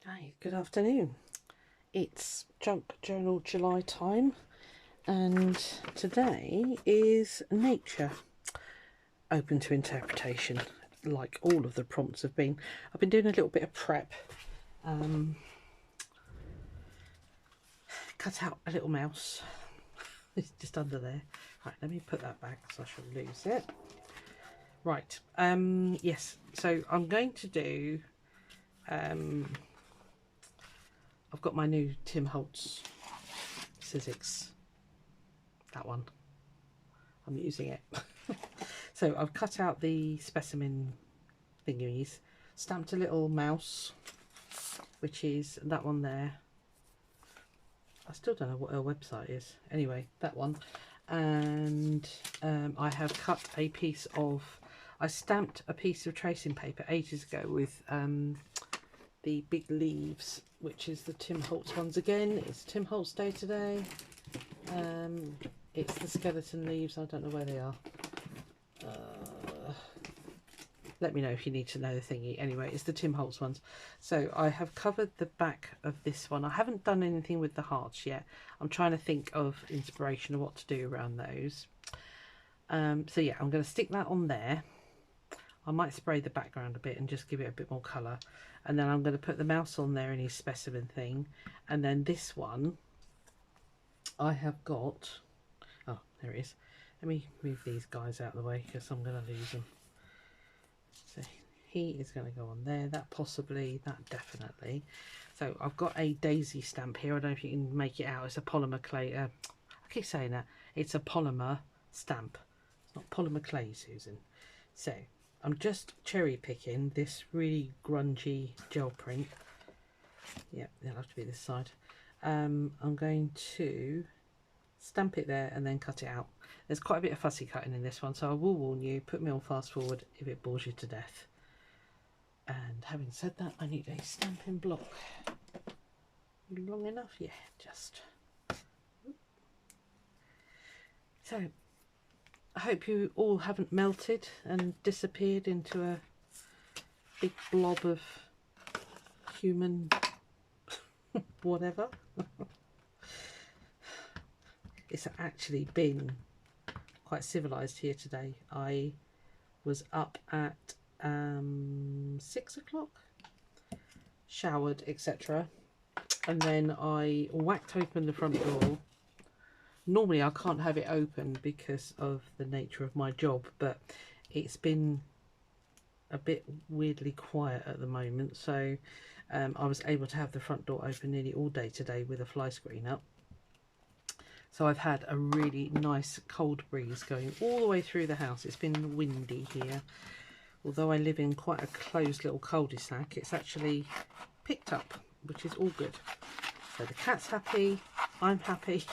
Hi, good afternoon. It's Junk Journal July time, and today is nature, open to interpretation, like all of the prompts have been. I've been doing a little bit of prep. Cut out a little mouse. It's just under there. Right, let me put that back so I shall lose it. Right, yes, so I'm going to do, I've got my new Tim Holtz Sizzix, that one. I'm using it. So I've cut out the specimen thingies, stamped a little mouse, which is that one there. I still don't know what her website is. Anyway, that one. And I have cut a piece of, I stamped a piece of tracing paper ages ago with the big leaves, which is the Tim Holtz ones again. It's Tim Holtz Day today. It's the skeleton leaves. I don't know where they are. Let me know if you need to know the thingy. Anyway, it's the Tim Holtz ones. So I have covered the back of this one. I haven't done anything with the hearts yet. I'm trying to think of inspiration of what to do around those. So yeah, I'm going to stick that on there. I might spray the background a bit and just give it a bit more colour. And then I'm going to put the mouse on there in his specimen thing. And then this one, I have got... Oh, there it is. Let me move these guys out of the way because I'm going to lose them. So he is going to go on there, that possibly, that definitely. So I've got a daisy stamp here. I don't know if you can make it out. It's a polymer clay. I keep saying that. It's a polymer stamp. It's not polymer clay, Susan. So I'm just cherry picking this really grungy gel print. Yeah, it'll have to be this side. I'm going to stamp it there and then cut it out. There's quite a bit of fussy cutting in this one, so I will warn you, put me on fast forward if it bores you to death. And having said that, I need a stamping block. Long enough? Yeah, just. So I hope you all haven't melted and disappeared into a big blob of human whatever. It's actually been quite civilized here today. I was up at 6 o'clock, showered, etc. And then I whacked open the front door. Normally I can't have it open because of the nature of my job, but it's been a bit weirdly quiet at the moment, so I was able to have the front door open nearly all day today with a fly screen up. So I've had a really nice cold breeze going all the way through the house. It's been windy here. Although I live in quite a closed little cul-de-sac, it's actually picked up, which is all good. So the cat's happy, I'm happy.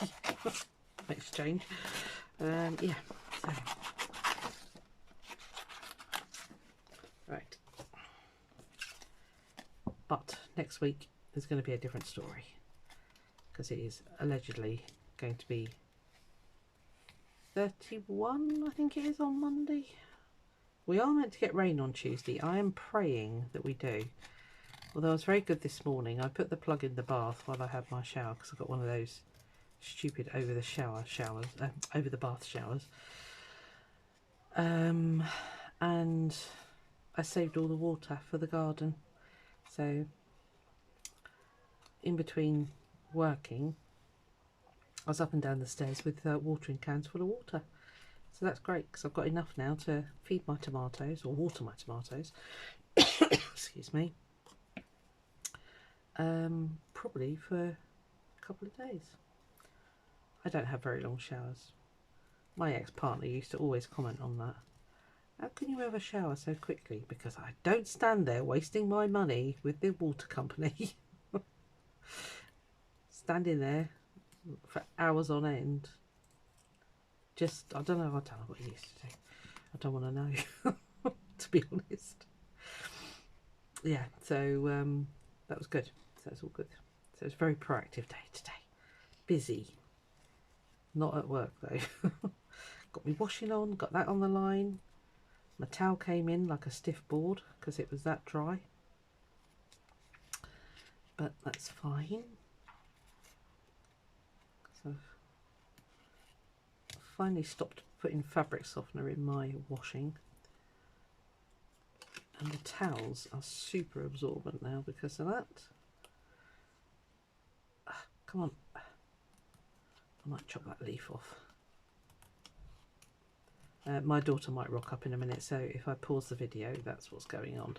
Makes a change. Yeah, so. Right. But next week is going to be a different story, because it is allegedly going to be 31, I think it is, on Monday. We are meant to get rain on Tuesday. I am praying that we do. Although I was very good this morning. I put the plug in the bath while I had my shower, because I've got one of those stupid over the over the bath showers. And I saved all the water for the garden. So in between working, I was up and down the stairs with watering cans full of water. So that's great, because I've got enough now to feed my tomatoes, or water my tomatoes. Excuse me. Probably for a couple of days. I don't have very long showers. My ex-partner used to always comment on that. How can you have a shower so quickly? Because I don't stand there wasting my money with the water company. Standing there for hours on end. Just, I don't know what he used to do. I don't want to know, to be honest. Yeah, so that was good. So it's all good. So it's a very proactive day today. Busy. Not at work though. Got me washing on, got that on the line. My towel came in like a stiff board because it was that dry. but that's fine. So I've finally stopped putting fabric softener in my washing, and the towels are super absorbent now because of that. Come on, I might chop that leaf off. My daughter might rock up in a minute, so if I pause the video, that's what's going on.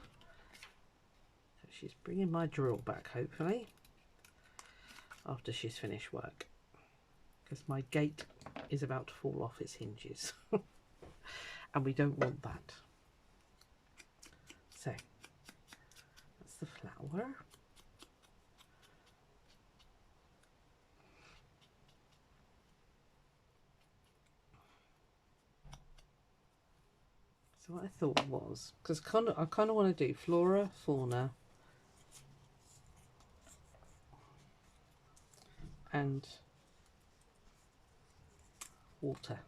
So she's bringing my drill back, hopefully, after she's finished work, because my gate is about to fall off its hinges, and we don't want that. So that's the flower. So what I thought was, because I kind of want to do flora, fauna, and water,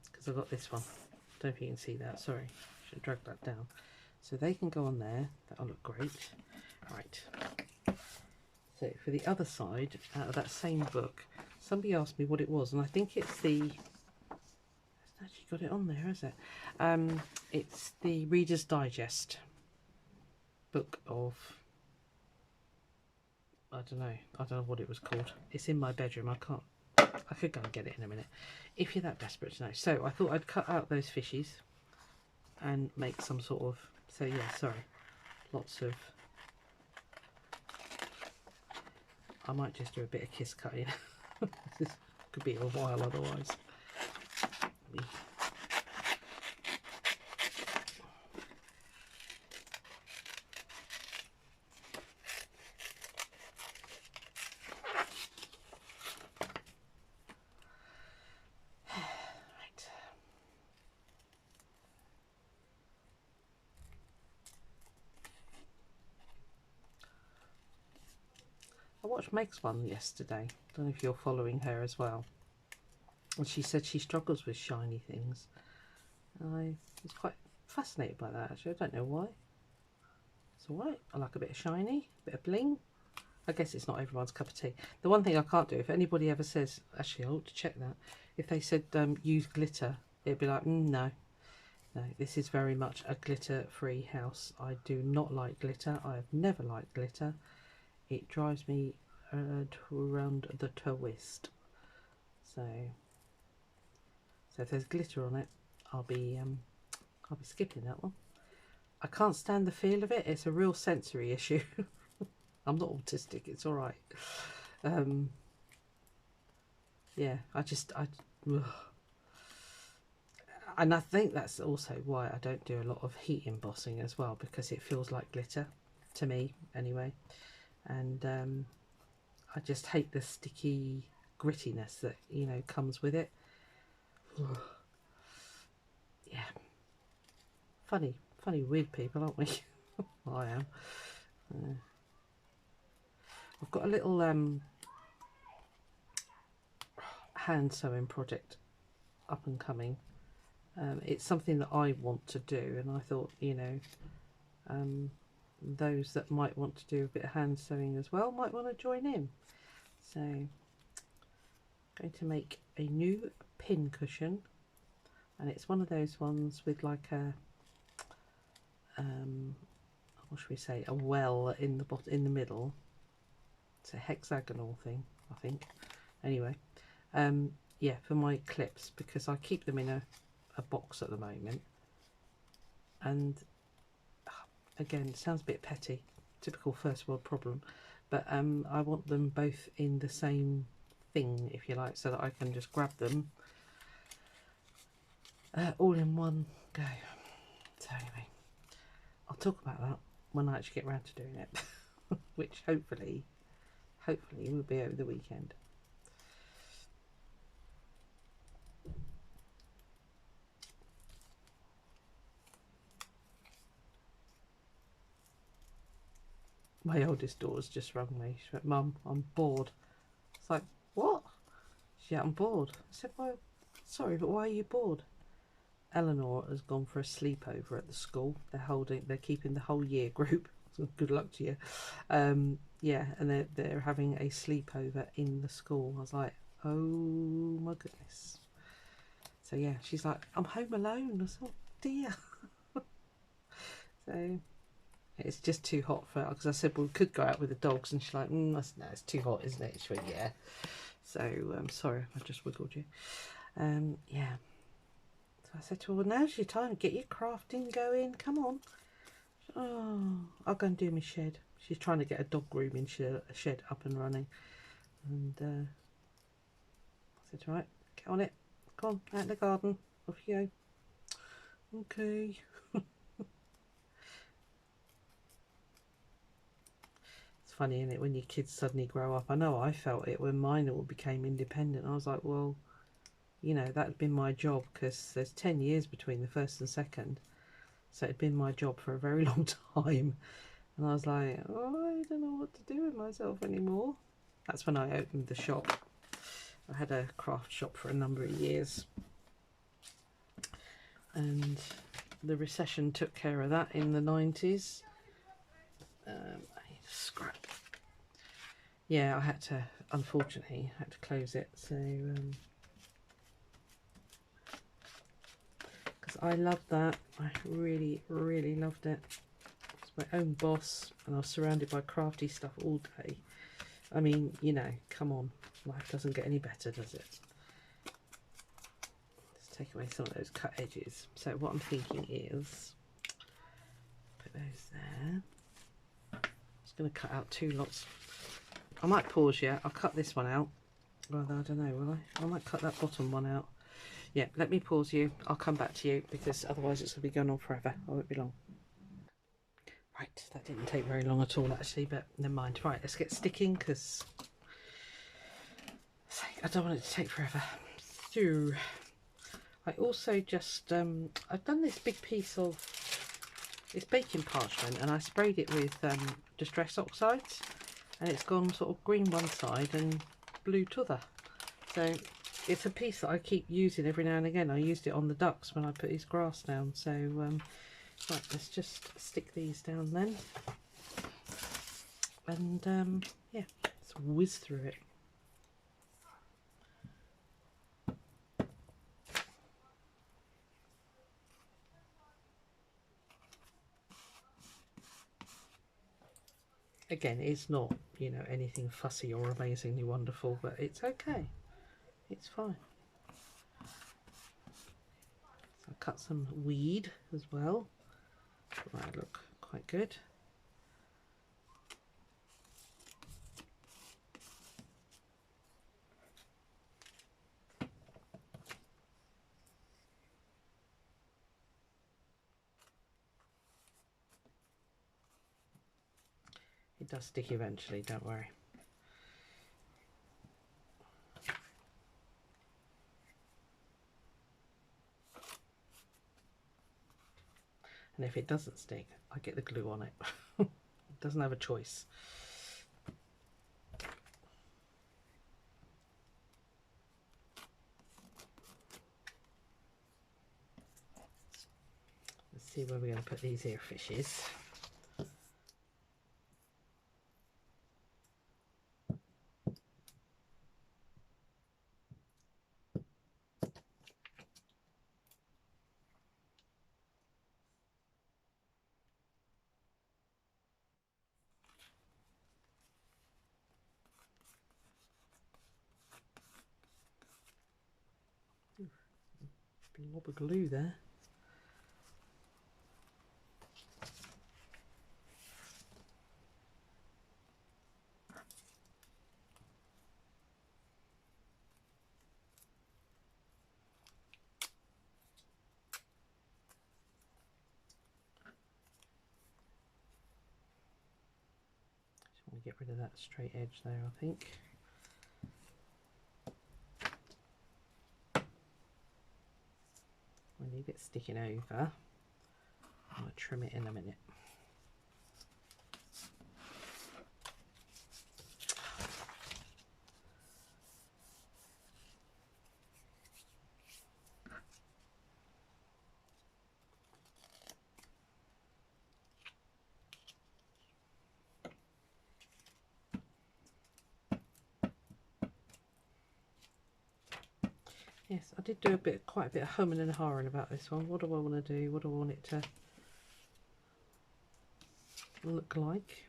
because I've got this one. Don't know if you can see that. Sorry, should drag that down. So they can go on there. That'll look great. Right. So for the other side, out of that same book, somebody asked me what it was, and I think it's the. Actually got it on there, is it? It's the Reader's Digest book of, I don't know what it was called. It's in my bedroom. I could go and get it in a minute if you're that desperate to know. So I thought I'd cut out those fishies and make some sort of, so yeah, sorry, lots of, I might just do a bit of kiss cutting. This could be a while otherwise. I watched Meg's one yesterday. Don't know if you're following her as well. And she said she struggles with shiny things. I was quite fascinated by that actually. I don't know why. It's alright. I like a bit of shiny, a bit of bling. I guess it's not everyone's cup of tea. The one thing I can't do, if anybody ever says, actually I ought to check that, if they said use glitter, it'd be like, no. No, this is very much a glitter-free house. I do not like glitter. I have never liked glitter. It drives me around the twist. So if there's glitter on it, I'll be skipping that one. I can't stand the feel of it. It's a real sensory issue. I'm not autistic. It's all right. Yeah, and I think that's also why I don't do a lot of heat embossing as well, because it feels like glitter to me anyway. And I just hate the sticky grittiness that, you know, comes with it. Yeah, funny weird people, aren't we? I am. I've got a little hand sewing project up and coming. It's something that I want to do, and I thought, you know, those that might want to do a bit of hand sewing as well might want to join in. So I'm going to make a new pin cushion, and it's one of those ones with like a what should we say, a well in the middle. It's a hexagonal thing, I think. Anyway, yeah, for my clips, because I keep them in a box at the moment, and again, it sounds a bit petty, typical first world problem, but I want them both in the same thing, if you like, so that I can just grab them all in one go. So anyway, I'll talk about that when I actually get around to doing it, which hopefully will be over the weekend. My oldest daughter's just rung me. She went, "Mum, I'm bored." It's like, what? Yeah, I'm bored. I said, well, sorry, but why are you bored? Eleanor has gone for a sleepover at the school. They're keeping the whole year group. Good luck to you. Yeah, and they're having a sleepover in the school. I was like, oh my goodness. So yeah, she's like, I'm home alone. I thought, dear. So it's just too hot for her, because I said, well, we could go out with the dogs, and she's like, no, it's too hot, isn't it? She went, yeah. So sorry, I just wiggled you. Yeah. So I said to her, well, now's your time. Get your crafting going. Come on. Oh, I'll go and do my shed. She's trying to get a dog grooming shed up and running. And I said, right, get on it. Come on, out in the garden. Off you go. Okay. It's funny, isn't it, when your kids suddenly grow up? I know I felt it when mine all became independent. I was like, well, you know, that had been my job, because there's 10 years between the first and second. So it'd been my job for a very long time. And I was like, oh, I don't know what to do with myself anymore. That's when I opened the shop. I had a craft shop for a number of years. And the recession took care of that in the 90s. I need a scrap. Yeah, I had to, unfortunately, I had to close it. So, because I loved that. I really, really loved it. I was my own boss, and I was surrounded by crafty stuff all day. I mean, you know, come on. Life doesn't get any better, does it? Let's take away some of those cut edges. So what I'm thinking is, put those there. I'm just going to cut out 2 lots. I might pause yet. I'll cut this one out. Well, I don't know, will I? I might cut that bottom one out. Yeah, let me pause you. I'll come back to you, because otherwise it's going to be going on forever. I won't be long. Right, that didn't take very long at all, actually, but never mind. Right, let's get sticking, because I don't want it to take forever. So, I also just, I've done this big piece of, it's baking parchment, and I sprayed it with Distress Oxides, and it's gone sort of green one side and blue t'other. So it's a piece that I keep using every now and again. I used it on the ducks when I put his grass down. So right, let's just stick these down then, and yeah, let's whiz through it. Again, it's not, you know, anything fussy or amazingly wonderful, but it's okay. It's fine. So I'll cut some weed as well. Might look quite good. It does stick eventually, don't worry. And if it doesn't stick, I get the glue on it. It doesn't have a choice. Let's see where we're going to put these here fishes. Blob of glue there. Just want to get rid of that straight edge there, I think. I need it sticking over. I'm going to trim it in a minute. Yes, I did do quite a bit of humming and hawing about this one. What do I want to do? What do I want it to look like?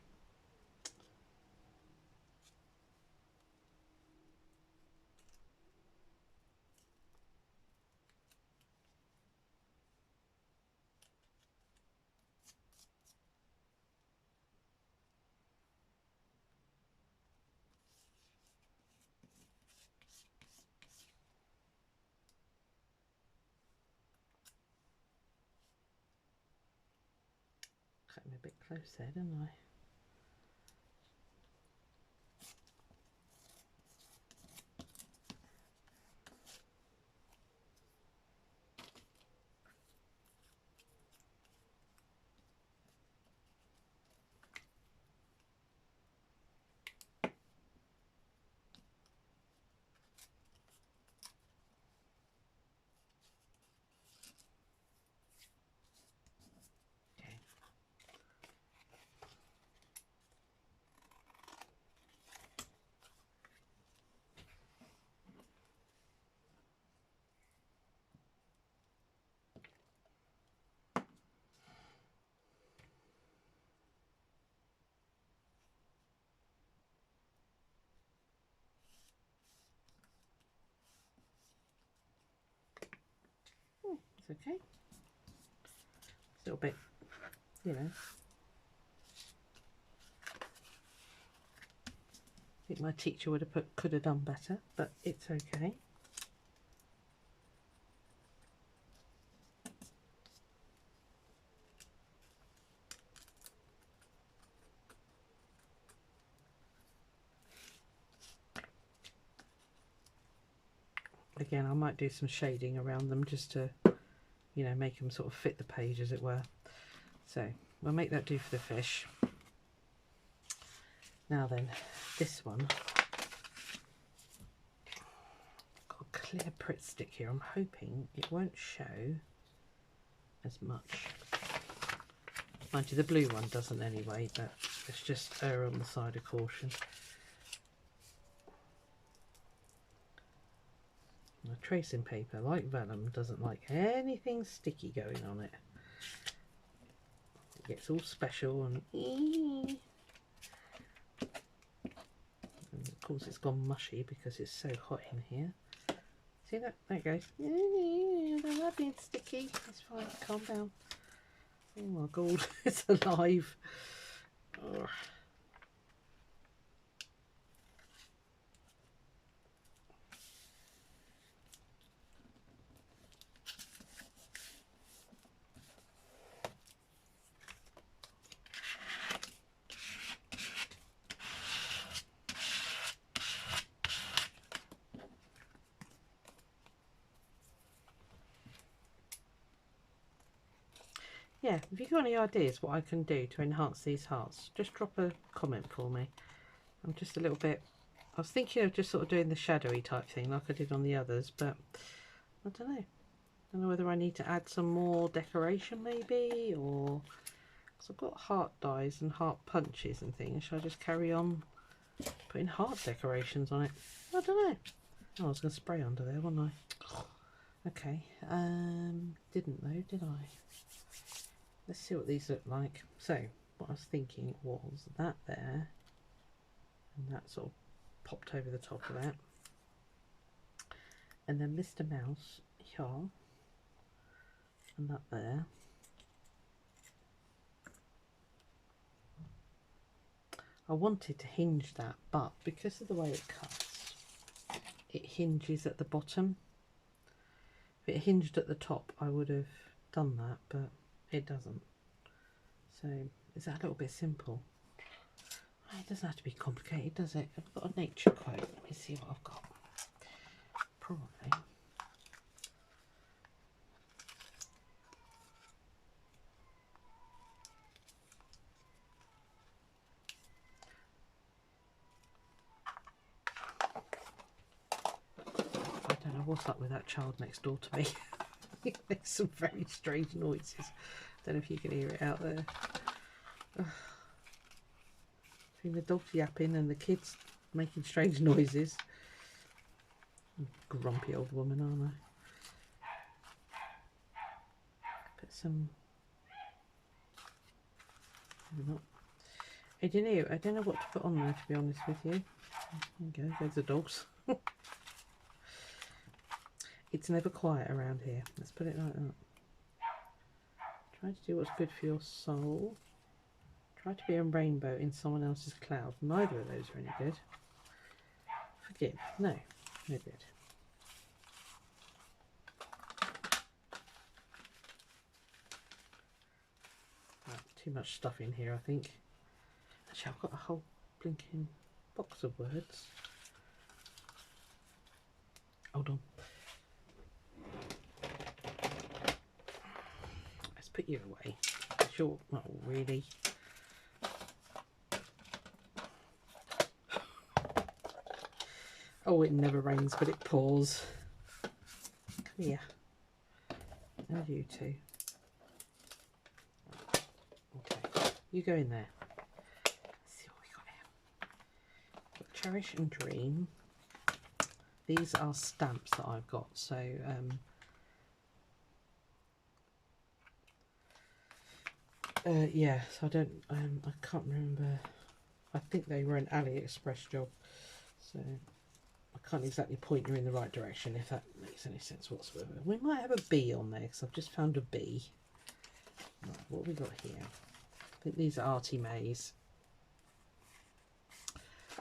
Cut me a bit close there, didn't I? It's okay. It's a little bit, you know. I think my teacher would have put could have done better, but it's okay. Again, I might do some shading around them just to, you know, make them sort of fit the page, as it were. So we'll make that do for the fish. Now then, this one, got a clear Pritt stick here. I'm hoping it won't show as much. Mind you, the blue one doesn't anyway, but let's just err on the side of caution. My tracing paper, like vellum, doesn't like anything sticky going on it. It gets all special and of course it's gone mushy because it's so hot in here. See that? There it goes. I'm not being sticky. It's fine. Calm down. Oh my god, it's alive. Ugh. Yeah, if you've got any ideas what I can do to enhance these hearts, just drop a comment for me. I'm just a little bit, I was thinking of just sort of doing the shadowy type thing like I did on the others, but I don't know. I don't know whether I need to add some more decoration maybe, or because I've got heart dies and heart punches and things. Should I just carry on putting heart decorations on it? I don't know. Oh, I was going to spray under there, wasn't I? Okay, didn't though, did I? Let's see what these look like. So what I was thinking was that there, and that sort of popped over the top of that, and then Mr. Mouse here, and that there. I wanted to hinge that, but because of the way it cuts, it hinges at the bottom. If it hinged at the top, I would have done that, but it doesn't. So is that a little bit simple? It doesn't have to be complicated, does it? I've got a nature quote. Let me see what I've got. Probably. I don't know what's up with that child next door to me. It makes some very strange noises. Don't know if you can hear it out there. Between the dogs yapping and the kids making strange noises. Grumpy old woman, aren't I? Put some. Maybe not. I don't know what to put on there, to be honest with you. There you go, there's the dogs. It's never quiet around here. Let's put it like that. Try to do what's good for your soul. Try to be a rainbow in someone else's cloud. Neither of those are any good. Forgive. No. No good. Right, too much stuff in here, I think. Actually, I've got a whole blinking box of words. Hold on. Let's put you away. Sure, not really. Oh, it never rains, but it pours. Come here. And you two. Okay, you go in there. Let's see what we got here. Got Cherish and Dream. These are stamps that I've got, so yeah, so I don't I can't remember. I think they were an AliExpress job, so I can't exactly point you in the right direction, if that makes any sense whatsoever. We might have a bee on there because I've just found a bee. Right, what have we got here? I think these are Artie Mays.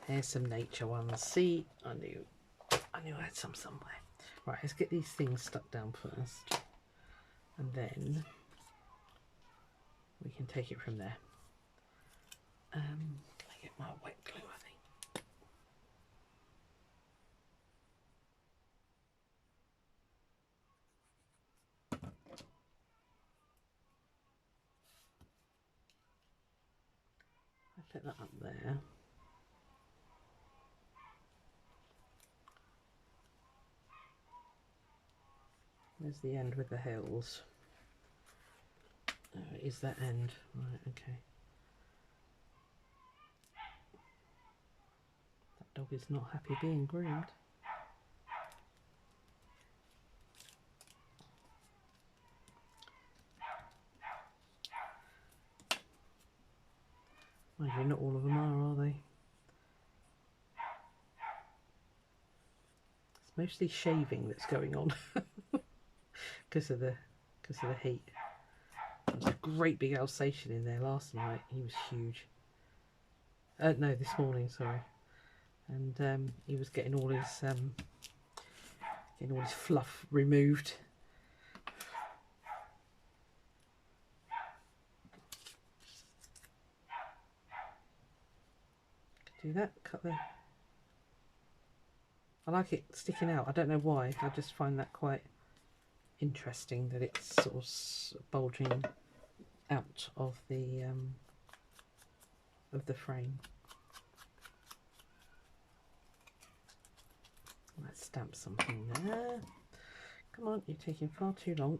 Here's some nature ones. See, I knew I had some somewhere. Right, let's get these things stuck down first, and then we can take it from there. Can I get my wet glue, I think? I put that up there. There's the end with the hills. Oh, it is that end. Right, okay. That dog is not happy being groomed. Mind you, not all of them are they? It's mostly shaving that's going on because of the heat. There was a great big Alsatian in there last night. He was huge. No, this morning, sorry. And he was getting all his fluff removed. Do that, cut the... I like it sticking out. I don't know why. I just find that quite interesting that it's sort of bulging out of the frame. Let's stamp something there. Come on, you're taking far too long.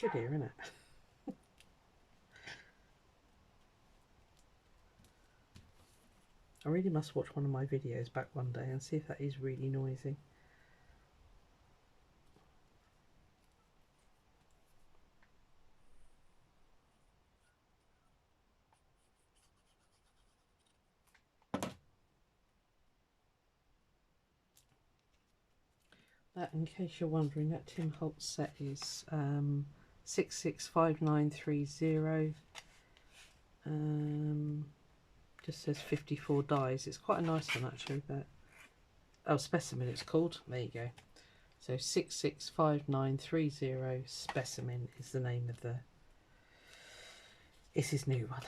Good ear, isn't it? I really must watch one of my videos back one day and see if that is really noisy. That, in case you're wondering, that Tim Holtz set is 665930. Just says 54 dies. It's quite a nice one actually. But oh, specimen it's called. There you go. So 665930 specimen is the name of the. It's his new one,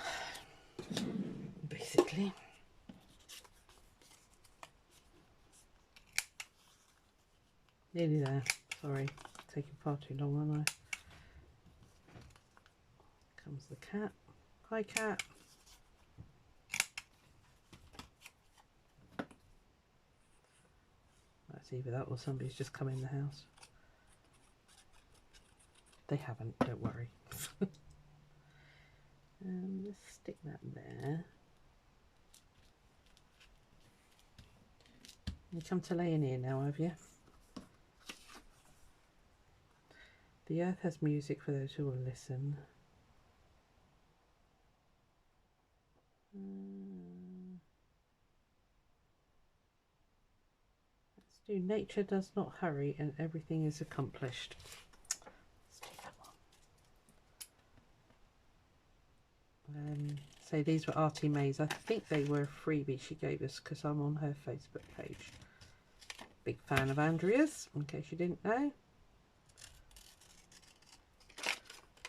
basically. Nearly there. Sorry, taking far too long, aren't I? Comes the cat. Hi, cat. That's either that or somebody's just come in the house. They haven't, don't worry. Let's stick that there. You come to laying here now, have you? The earth has music for those who will listen. Let's do nature does not hurry and everything is accomplished. Let's do that one. So these were Artie May's. I think they were a freebie she gave us because I'm on her Facebook page. Big fan of Andrea's, in case you didn't know.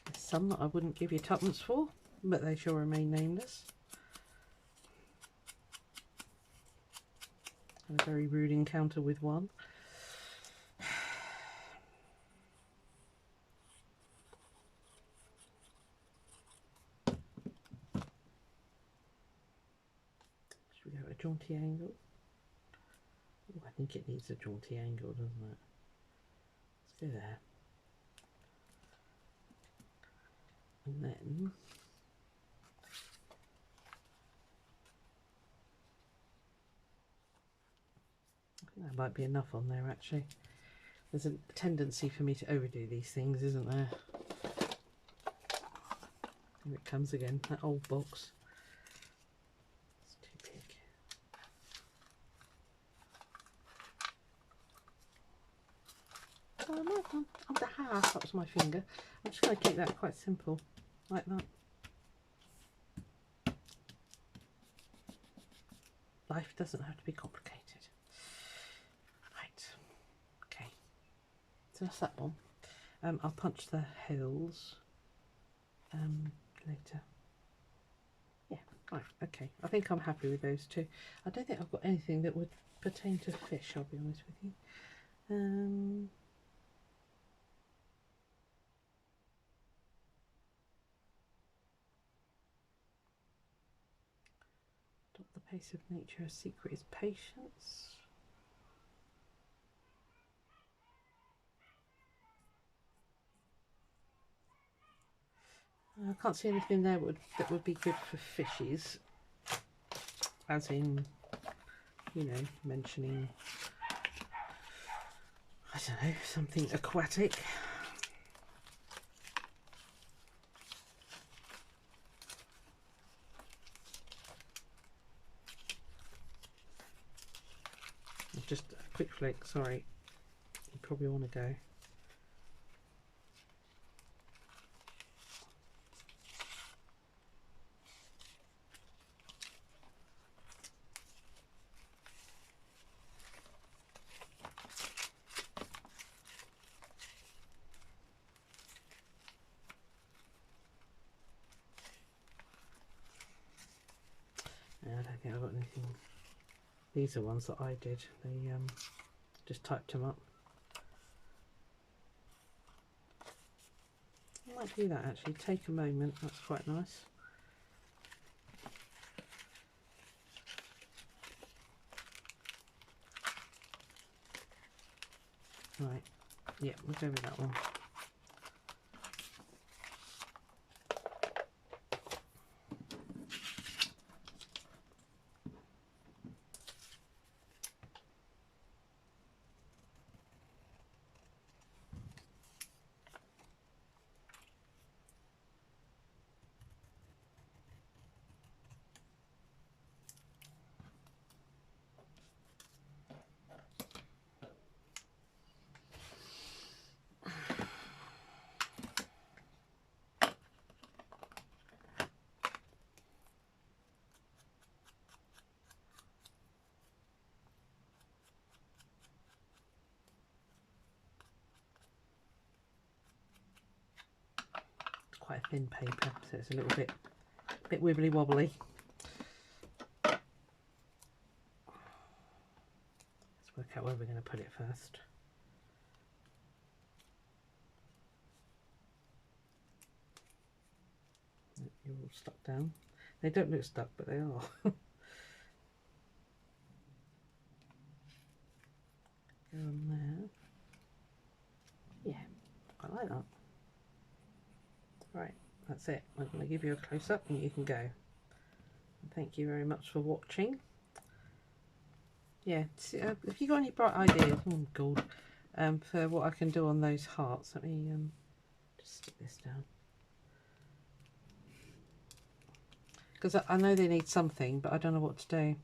There's some that I wouldn't give you tuppence for, but they shall remain nameless. Had a very rude encounter with one. Should we go at a jaunty angle? Oh, I think it needs a jaunty angle, doesn't it? Let's go there. And then I think that might be enough on there actually. There's a tendency for me to overdo these things, isn't there? Here it comes again, that old box. It's too big. Oh, no, I'm the half, that was my finger. I'm just going to keep that quite simple, like that. Life doesn't have to be complicated. Right, okay. So that's that one. I'll punch the hills later. Yeah, right, okay. I think I'm happy with those two. I don't think I've got anything that would pertain to fish, I'll be honest with you. The pace of nature, a secret is patience. I can't see anything there that would be good for fishes, as in, you know, mentioning, I don't know, something aquatic. Just a quick flick, sorry, you probably want to go. I don't think I've got anything. These are ones that I did. They just typed them up. I might do that actually. Take a moment. That's quite nice. Right. Yeah, we'll go with that one. Quite a thin paper, so it's a little bit wibbly wobbly. Let's work out where we're going to put it first. You're all stuck down. They don't look stuck, but they are. Go on there. Yeah, I like that. Right, that's it. I'm going to give you a close-up and you can go. Thank you very much for watching. Yeah, if you got any bright ideas, oh god, for what I can do on those hearts, let me just stick this down. Because I know they need something, but I don't know what to do.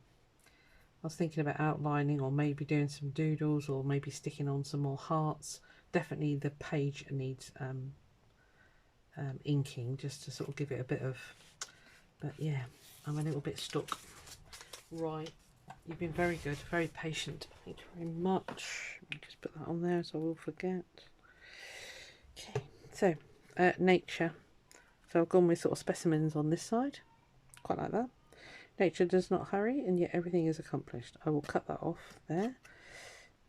I was thinking about outlining, or maybe doing some doodles, or maybe sticking on some more hearts. Definitely the page needs inking, just to sort of give it a bit of, but yeah, I'm a little bit stuck. Right, you've been very good, very patient. Thank you very much. Let me just put that on there so I will forget. Okay, so nature. So I've gone with sort of specimens on this side. Quite like that. Nature does not hurry, and yet everything is accomplished. I will cut that off there.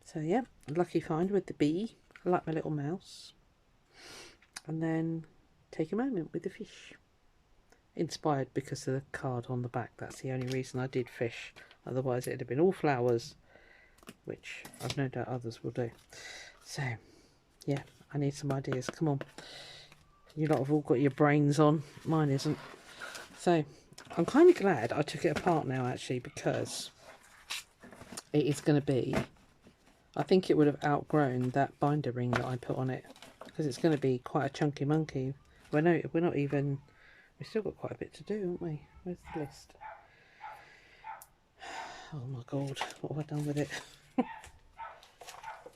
So yeah, lucky find with the bee. I like my little mouse. And then take a moment with the fish. Inspired because of the card on the back. That's the only reason I did fish. Otherwise it'd have been all flowers, which I've no doubt others will do. So yeah, I need some ideas. Come on. You lot have all got your brains on. Mine isn't. So I'm kind of glad I took it apart now, actually, because it is going to be, I think it would have outgrown that binder ring that I put on it, because it's going to be quite a chunky monkey. We're not even, we've still got quite a bit to do, haven't we? Where's the list? Oh my god, what have I done with it?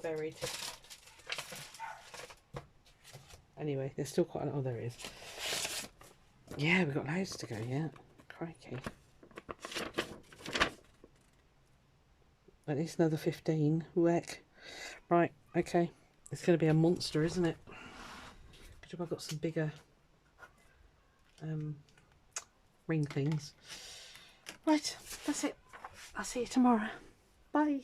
Buried. Anyway, there's still quite a lot. Oh, there it is. Yeah, we've got loads to go yet. Crikey. At least another 15. Whack. Right, okay. It's going to be a monster, isn't it? Good job I've got some bigger ring things. Right, that's it. I'll see you tomorrow. Bye.